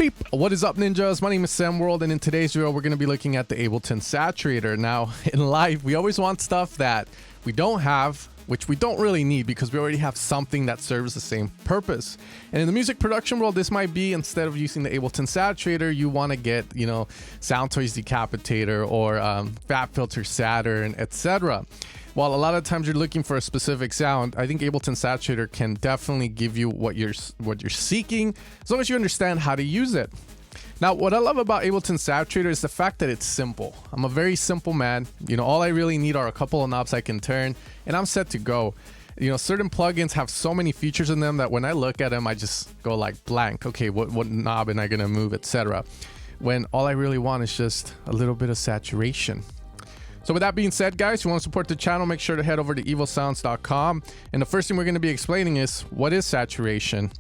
Beep. What is up, ninjas? My name is Sam World, and in today's video we're going to be looking at the Ableton Saturator. Now in life we always want stuff that we don't have, which we don't really need because we already have something that serves the same purpose. And in the music production world, this might be, instead of using the Ableton Saturator, you want to get, Sound Toys Decapitator or Fat Filter Saturn, etc. While a lot of times you're looking for a specific sound, I think Ableton Saturator can definitely give you what you're seeking, as long as you understand how to use it. Now, what I love about Ableton Saturator is the fact that it's simple. I'm a very simple man. All I really need are a couple of knobs I can turn, and I'm set to go. Certain plugins have so many features in them that when I look at them, I just go like blank. Okay, what knob am I gonna move, etc. When all I really want is just a little bit of saturation. So with that being said, guys, if you want to support the channel, make sure to head over to evilsounds.com. And the first thing we're going to be explaining is, what is saturation?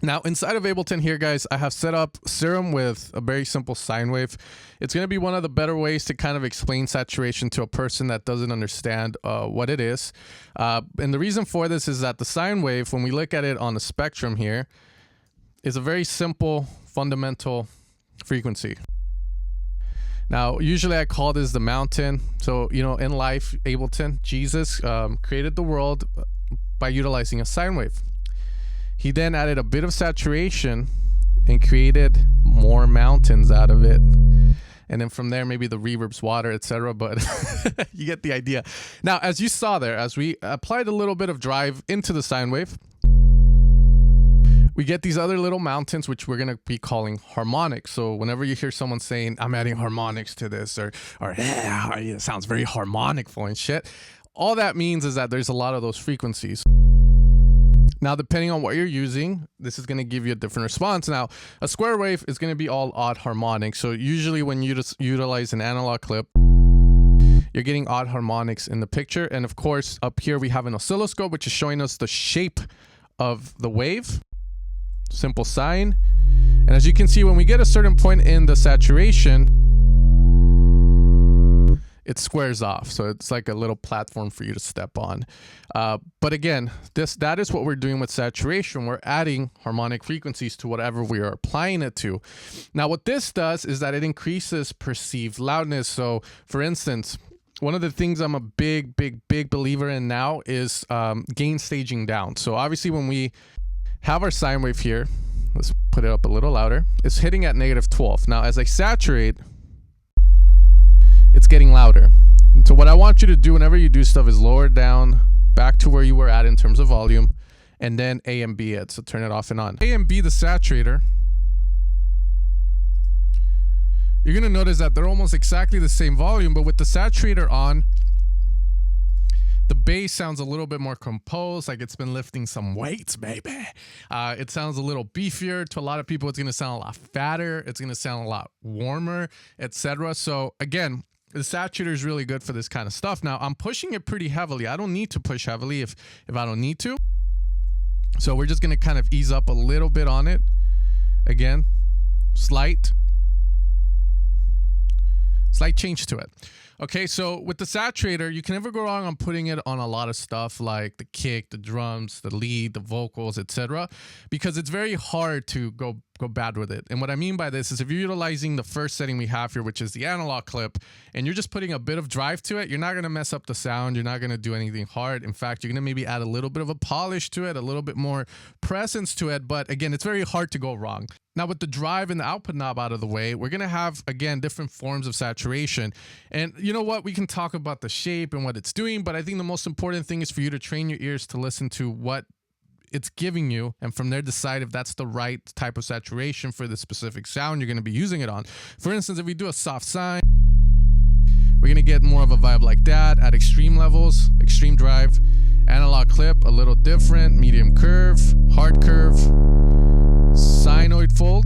Now, inside of Ableton here, guys, I have set up Serum with a very simple sine wave. It's going to be one of the better ways to kind of explain saturation to a person that doesn't understand what it is. And the reason for this is that the sine wave, when we look at it on the spectrum here, is a very simple, fundamental frequency. Now, usually I call this the mountain. So, in life, Ableton, Jesus, created the world by utilizing a sine wave. He then added a bit of saturation and created more mountains out of it. And then from there, maybe the reverbs, water, etc. But you get the idea. Now, as you saw there, as we applied a little bit of drive into the sine wave, we get these other little mountains, which we're going to be calling harmonics. So whenever you hear someone saying, I'm adding harmonics to this, or yeah, it sounds very harmonicful and shit, all that means is that there's a lot of those frequencies. Now, depending on what you're using, this is going to give you a different response. Now, a square wave is going to be all odd harmonics. So usually when you just utilize an analog clip, you're getting odd harmonics in the picture. And of course, up here we have an oscilloscope, which is showing us the shape of the wave. Simple sine. And as you can see, when we get a certain point in the saturation, it squares off. So it's like a little platform for you to step on. But again, that is what we're doing with saturation. We're adding harmonic frequencies to whatever we are applying it to. Now, what this does is that it increases perceived loudness. So for instance, one of the things I'm a big believer in now is gain staging down. So obviously when we have our sine wave here, let's put it up a little louder, it's hitting at -12. Now, as I saturate, it's getting louder. And so what I want you to do whenever you do stuff is lower it down back to where you were at in terms of volume, and then A and B it. So turn it off and on. A and B, the saturator, you're going to notice that they're almost exactly the same volume, but with the saturator on, the bass sounds a little bit more composed, like it's been lifting some weights, baby. It sounds a little beefier. To a lot of people, it's going to sound a lot fatter. It's going to sound a lot warmer, etc. So again, the saturator is really good for this kind of stuff. Now, I'm pushing it pretty heavily. I don't need to push heavily if I don't need to. So we're just going to kind of ease up a little bit on it. Again, slight change to it. Okay, so with the saturator, you can never go wrong on putting it on a lot of stuff like the kick, the drums, the lead, the vocals, etc., because it's very hard to go bad with it. And what I mean by this is if you're utilizing the first setting we have here, which is the analog clip, and you're just putting a bit of drive to it, you're not going to mess up the sound. You're not going to do anything hard. In fact, you're going to maybe add a little bit of a polish to it, a little bit more presence to it. But again, it's very hard to go wrong. Now, with the drive and the output knob out of the way, we're going to have, again, different forms of saturation. And you know what? We can talk about the shape and what it's doing, but I think the most important thing is for you to train your ears to listen to what it's giving you, and from there decide if that's the right type of saturation for the specific sound you're going to be using it on. For instance, if we do a soft sine, we're going to get more of a vibe like that. At extreme levels, extreme drive, analog clip, a little different, medium curve, hard curve, sinoid fold,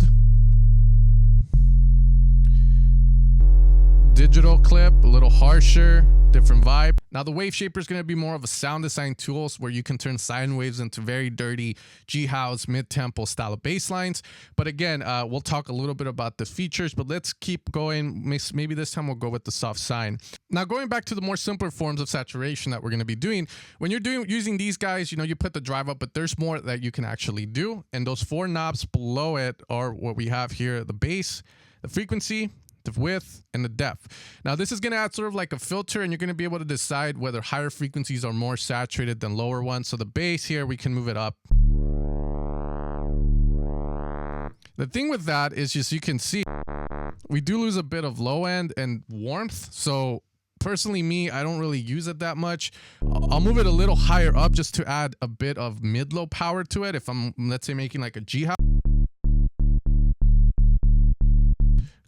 digital clip, a little harsher, different vibe. Now the Waveshaper is going to be more of a sound design tool where you can turn sine waves into very dirty G-house, mid-tempo style of bass lines. But again, we'll talk a little bit about the features, but let's keep going. Maybe this time we'll go with the soft sine. Now going back to the more simpler forms of saturation that we're going to be doing, when you're using these guys, you know, you put the drive up, but there's more that you can actually do. And those four knobs below it are what we have here: the bass, the frequency, the width, and the depth. Now this is going to add sort of like a filter, and you're going to be able to decide whether higher frequencies are more saturated than lower ones. So the bass here, we can move it up. The thing with that is just, you can see we do lose a bit of low end and warmth. So personally, me, I don't really use it that much. I'll move it a little higher up just to add a bit of mid-low power to it. If I'm, let's say, making like a G-house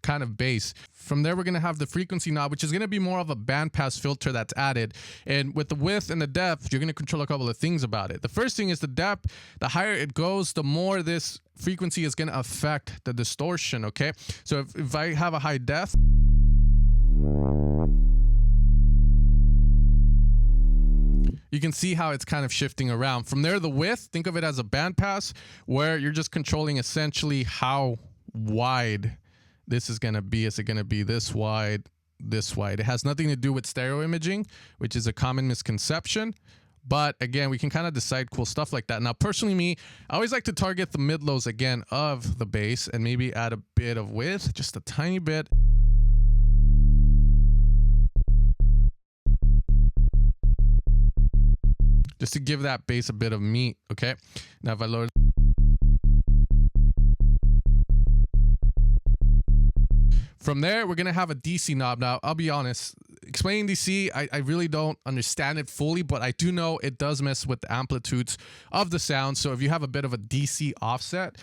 kind of bass. From there, we're going to have the frequency knob, which is going to be more of a bandpass filter that's added. And with the width and the depth, you're going to control a couple of things about it. The first thing is the depth. The higher it goes, the more this frequency is going to affect the distortion, okay? So if I have a high depth, you can see how it's kind of shifting around. From there, the width, think of it as a bandpass, where you're just controlling essentially how wide this is going to be. Is it going to be this wide, this wide? It has nothing to do with stereo imaging, which is a common misconception. But again, we can kind of decide cool stuff like that. Now, personally, me, I always like to target the mid-lows again of the bass and maybe add a bit of width, just a tiny bit. Just to give that bass a bit of meat, okay? Now, if I lower... From there, we're going to have a DC knob. Now, I'll be honest, explaining DC, I really don't understand it fully, but I do know it does mess with the amplitudes of the sound. So if you have a bit of a DC offset,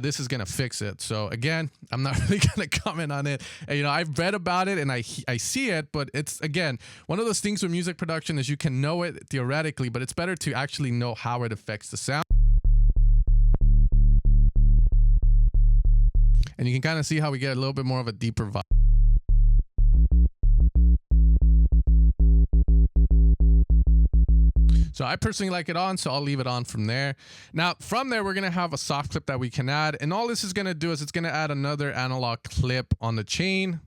this is going to fix it. So again, I'm not really going to comment on it. You know, I've read about it and I see it, but it's, again, one of those things with music production is you can know it theoretically, but it's better to actually know how it affects the sound. And you can kind of see how we get a little bit more of a deeper vibe. So I personally like it on, so I'll leave it on from there. Now, from there, we're going to have a soft clip that we can add. And all this is going to do is it's going to add another analog clip on the chain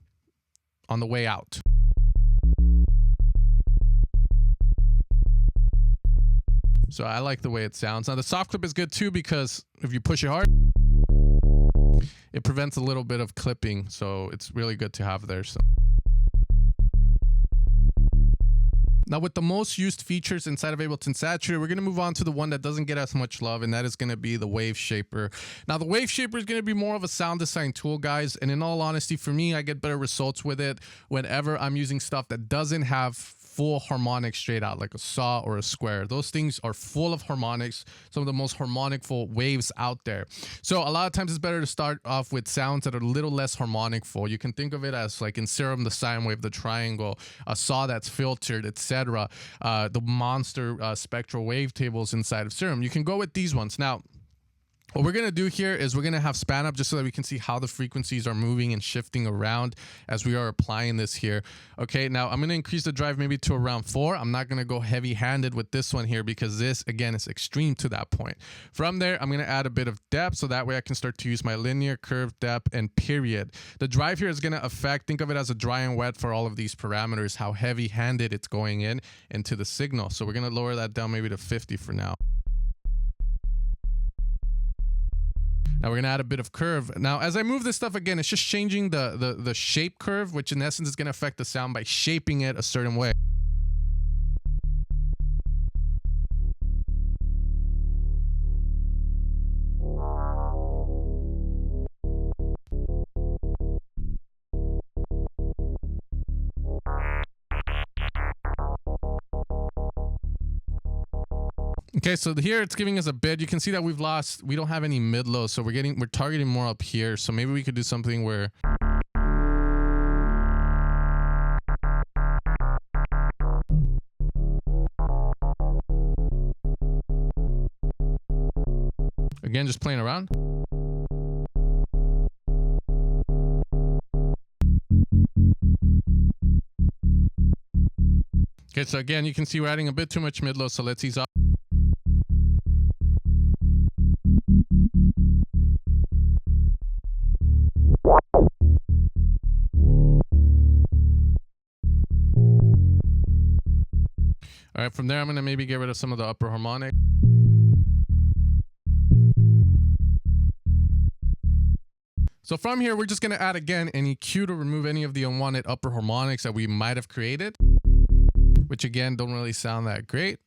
on the way out. So I like the way it sounds. Now, the soft clip is good too, because if you push it hard, it prevents a little bit of clipping, so it's really good to have there. So now, with the most used features inside of Ableton Saturator, we're going to move on to the one that doesn't get as much love, and that is going to be the Waveshaper. Now, the Waveshaper is going to be more of a sound design tool, guys, and in all honesty, for me, I get better results with it whenever I'm using stuff that doesn't have full harmonics straight out, like a saw or a square. Those things are full of harmonics, some of the most harmonicful waves out there. So a lot of times it's better to start off with sounds that are a little less harmonicful. You can think of it as like in Serum, the sine wave, the triangle, a saw that's filtered, etc. The monster spectral wavetables inside of Serum. You can go with these ones. Now, what we're going to do here is we're going to have span up just so that we can see how the frequencies are moving and shifting around as we are applying this here. Okay, now I'm going to increase the drive maybe to around 4. I'm not going to go heavy-handed with this one here because this, again, is extreme to that point. From there, I'm going to add a bit of depth so that way I can start to use my linear, curve, depth, and period. The drive here is going to affect, think of it as a dry and wet for all of these parameters, how heavy-handed it's going into the signal. So we're going to lower that down maybe to 50 for now. Now we're going to add a bit of curve. Now, as I move this stuff again, it's just changing the shape curve, which in essence is going to affect the sound by shaping it a certain way. Okay, so here it's giving us a bit. You can see that we don't have any mid-low, so we're targeting more up here. So maybe we could do something where again, just playing around. Okay, so again, you can see we're adding a bit too much mid-low, so let's ease up. All right, from there, I'm gonna maybe get rid of some of the upper harmonic. So from here, we're just gonna add again an EQ to remove any of the unwanted upper harmonics that we might have created, which again, don't really sound that great.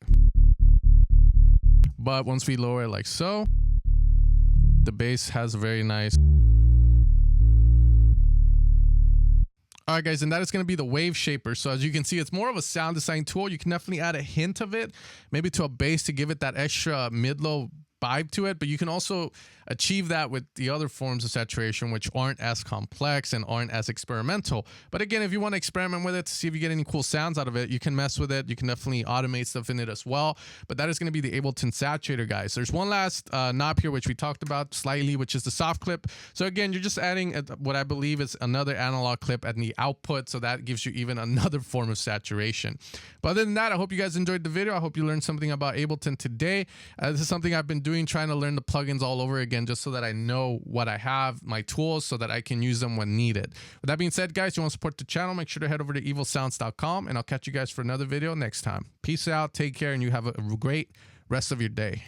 But once we lower it like so, the bass has a very nice. All right, guys, and that is going to be the Waveshaper. So as you can see, it's more of a sound design tool. You can definitely add a hint of it, maybe to a bass to give it that extra mid-low vibe to it, but you can also achieve that with the other forms of saturation, which aren't as complex and aren't as experimental. But again, if you want to experiment with it to see if you get any cool sounds out of it, you can mess with it. You can definitely automate stuff in it as well. But that is going to be the Ableton Saturator, guys. There's one last knob here, which we talked about slightly, which is the soft clip. So again, you're just adding what I believe is another analog clip at the output. So that gives you even another form of saturation. But other than that, I hope you guys enjoyed the video. I hope you learned something about Ableton today. This is something I've been doing, trying to learn the plugins all over again, just so that I know what I have, my tools, so that I can use them when needed. With that being said, guys, you want to support the channel, make sure to head over to evilsounds.com, and I'll catch you guys for another video next time. Peace out, take care, and you have a great rest of your day.